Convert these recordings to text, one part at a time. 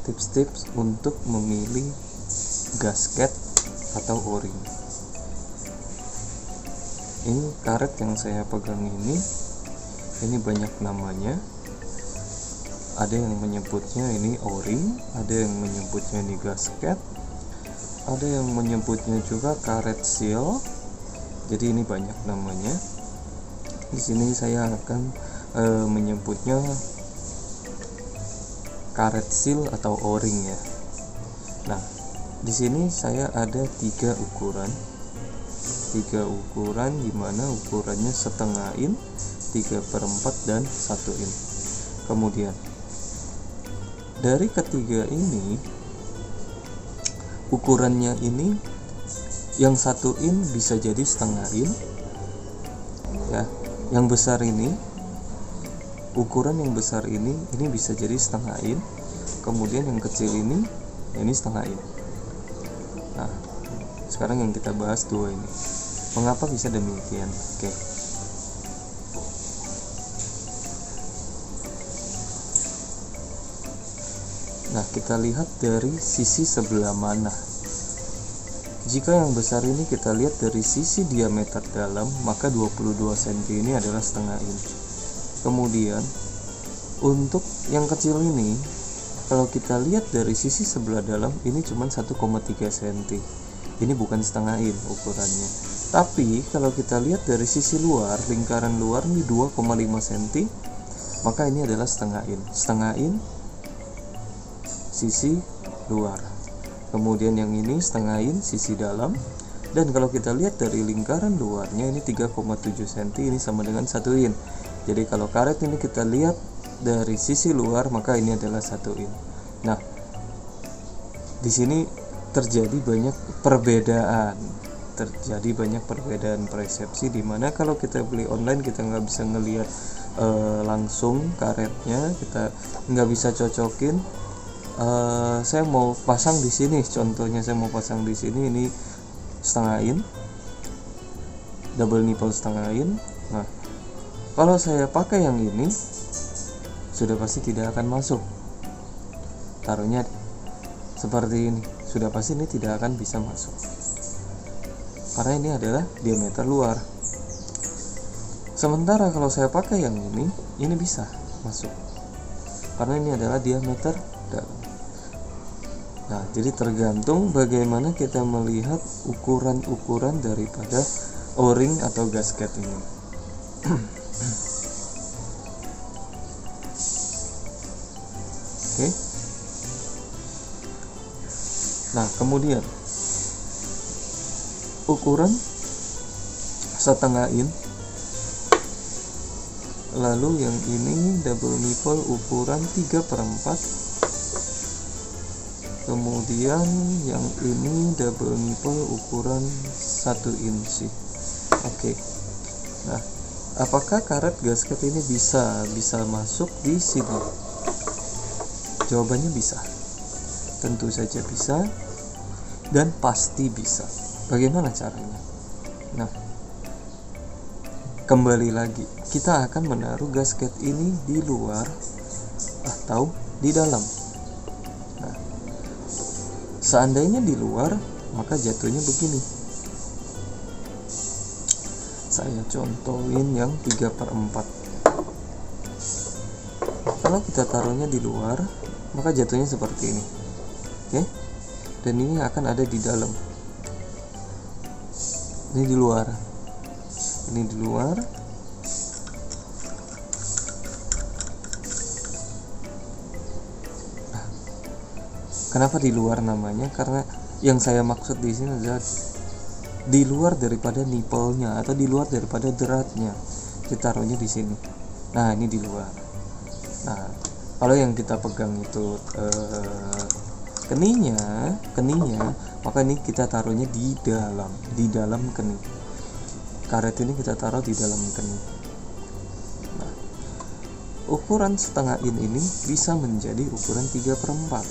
tips-tips untuk memilih gasket atau o-ring. Ini karet yang saya pegang ini banyak namanya. Ada yang menyebutnya ini o-ring, ada yang menyebutnya ini gasket, ada yang menyebutnya juga karet seal. Jadi ini banyak namanya. Di sini saya akan menyebutnya karet seal atau o-ring ya. Nah, di sini saya ada 3 ukuran. 3 ukuran di mana ukurannya setengah in, 3/4 dan 1 in. Kemudian dari ketiga ini, ukurannya ini yang 1 in bisa jadi setengah in ya. Yang besar ini, ukuran yang besar ini bisa jadi setengah in. Kemudian yang kecil ini setengah in. Nah, sekarang yang kita bahas 2 ini. Mengapa bisa demikian? Oke. Nah, kita lihat dari sisi sebelah mana. Jika yang besar ini kita lihat dari sisi diameter dalam, maka 22 cm ini adalah setengah in. Kemudian untuk yang kecil ini, kalau kita lihat dari sisi sebelah dalam, ini cuma 1,3 cm. Ini bukan setengah in ukurannya. Tapi kalau kita lihat dari sisi luar, lingkaran luar ini 2,5 cm, maka ini adalah setengah in. Setengah in sisi luar. Kemudian yang ini setengah in sisi dalam. Dan kalau kita lihat dari lingkaran luarnya ini 3,7 cm, ini sama dengan 1 in. Jadi kalau karet ini kita lihat dari sisi luar, maka ini adalah 1 in. Nah, di sini terjadi banyak perbedaan persepsi, dimana kalau kita beli online kita nggak bisa ngelihat langsung karetnya, kita nggak bisa cocokin. Saya mau pasang di sini, contohnya saya mau pasang di sini, ini setengah in, double nipple setengah in. Nah, kalau saya pakai yang ini, sudah pasti tidak akan masuk. Taruhnya seperti ini, sudah pasti ini tidak akan bisa masuk, karena ini adalah diameter luar. Sementara kalau saya pakai yang ini bisa masuk, karena ini adalah diameter dalam. Nah, jadi tergantung bagaimana kita melihat ukuran-ukuran daripada o-ring atau gasket ini. Oke. Nah, kemudian ukuran setengah in, lalu yang ini double nipple ukuran 3/4, kemudian yang ini double nipple ukuran 1 inci. Oke. Nah, apakah karet gasket ini bisa masuk di sini? Jawabannya bisa. Tentu saja bisa, dan pasti bisa. Bagaimana caranya? Nah, kembali lagi, kita akan menaruh gasket ini di luar atau di dalam. Nah, seandainya di luar, maka jatuhnya begini. Saya contohin yang 3/4. Kalau kita taruhnya di luar, maka jatuhnya seperti ini. Oke? Dan ini akan ada di dalam. Ini di luar. Ini di luar. Nah, kenapa di luar namanya? Karena yang saya maksud di sini adalah di luar daripada nipple-nya atau di luar daripada deratnya. Ditaruhnya di sini. Nah, ini di luar. Nah, kalau yang kita pegang itu keningnya, maka ini kita taruhnya di dalam kening. Karet ini kita taruh di dalam kening. Nah, ukuran setengah in ini bisa menjadi ukuran 3/4.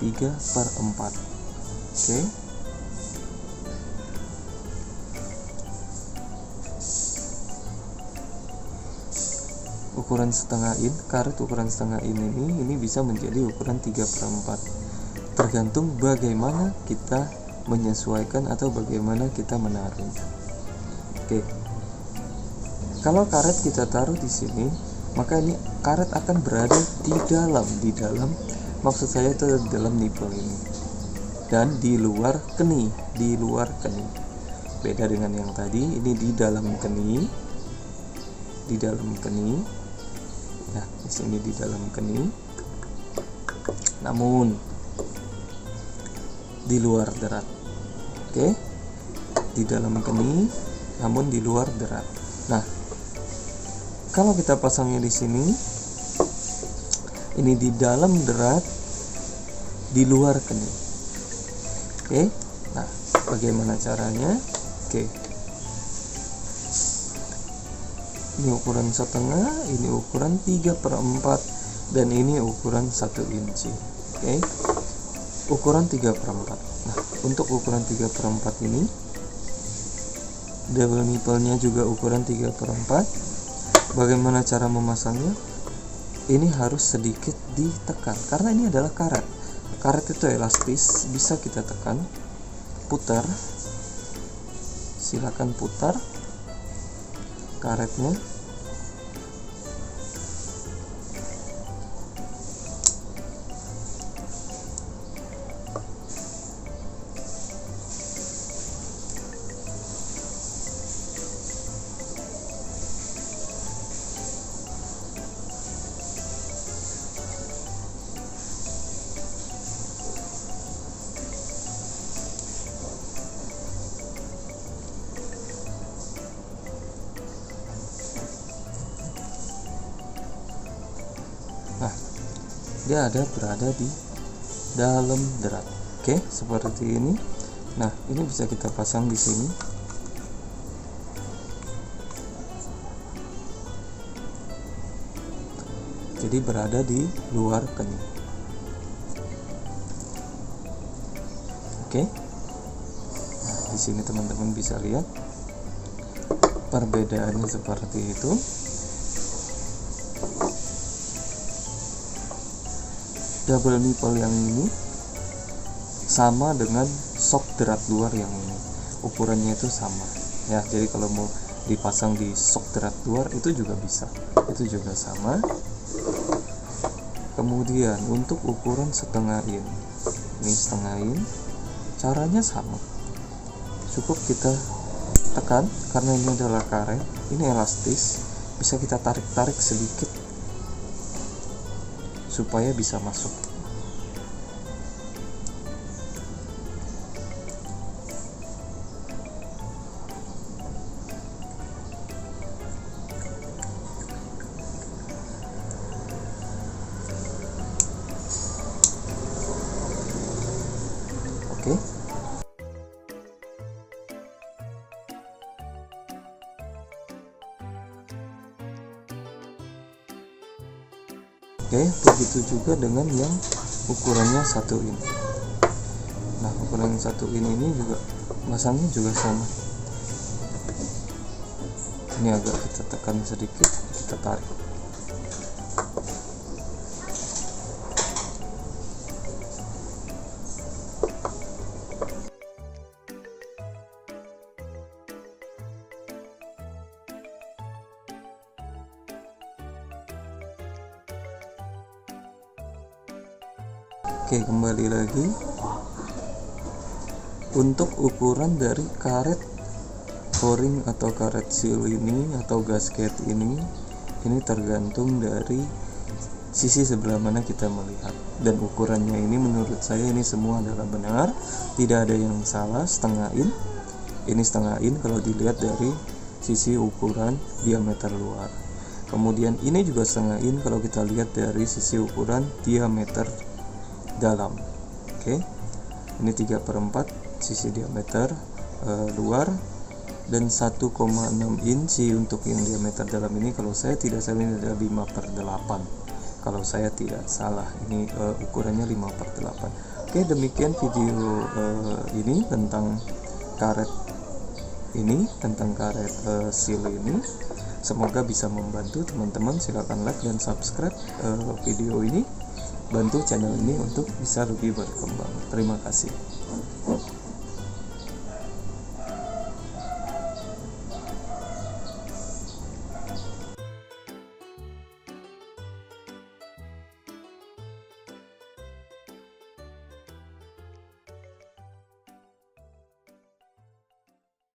3/4. Oke. ukuran setengah in, karet ukuran setengah in ini bisa menjadi ukuran 3/4, tergantung bagaimana kita menyesuaikan atau bagaimana kita menaruh. Oke, kalau karet kita taruh di sini, maka ini karet akan berada di dalam maksud saya itu di dalam nipple ini dan di luar keni, beda dengan yang tadi. Ini di dalam keni ya, di sini di dalam keni, namun di luar derat. Oke, di dalam keni namun di luar derat. Nah, kalau kita pasangnya di sini, ini di dalam derat, di luar keni. Oke, nah bagaimana caranya? Oke, ini ukuran setengah, ini ukuran 3/4, dan ini ukuran 1 inci. Oke, ukuran 3/4. Nah, untuk ukuran 3/4 ini, double nipple-nya juga ukuran 3/4. Bagaimana cara memasangnya? Ini harus sedikit ditekan karena ini adalah karet. Karet itu elastis, bisa kita tekan, putar. Silakan putar karetnya. Nah, dia berada di dalam derat. Oke, seperti ini. Nah, ini bisa kita pasang di sini. Jadi berada di luar keni. Oke. Nah, di sini teman-teman bisa lihat perbedaannya seperti itu. Double nipple yang ini sama dengan sok derat luar yang ini, ukurannya itu sama ya. Jadi kalau mau dipasang di sok derat luar itu juga bisa, itu juga sama. Kemudian untuk ukuran setengah in, ini setengah in, caranya sama, cukup kita tekan karena ini adalah karet, ini elastis, bisa kita tarik-tarik sedikit supaya bisa masuk. Oke. Oke, begitu juga dengan yang ukurannya 1 in. Nah, ukuran 1 in ini juga masangnya juga sama. Ini agak kita tekan sedikit, kita tarik. Oke, kembali lagi. Untuk ukuran dari karet o-ring atau karet seal ini atau gasket ini tergantung dari sisi sebelah mana kita melihat, dan ukurannya ini menurut saya ini semua adalah benar, tidak ada yang salah. Setengah in, ini setengah in kalau dilihat dari sisi ukuran diameter luar. Kemudian ini juga setengah in kalau kita lihat dari sisi ukuran diameter dalam. Oke, ini 3/4 sisi diameter luar, dan 1,6 inci untuk yang diameter dalam ini. Kalau saya tidak salah ini ada 5/8 kalau saya tidak salah, ini ukurannya 5/8. Oke, demikian video ini tentang karet ini, tentang karet seal ini. semoga bisa membantu teman-teman. Silakan like dan subscribe video ini, bantu channel ini untuk bisa lebih berkembang. Terima kasih.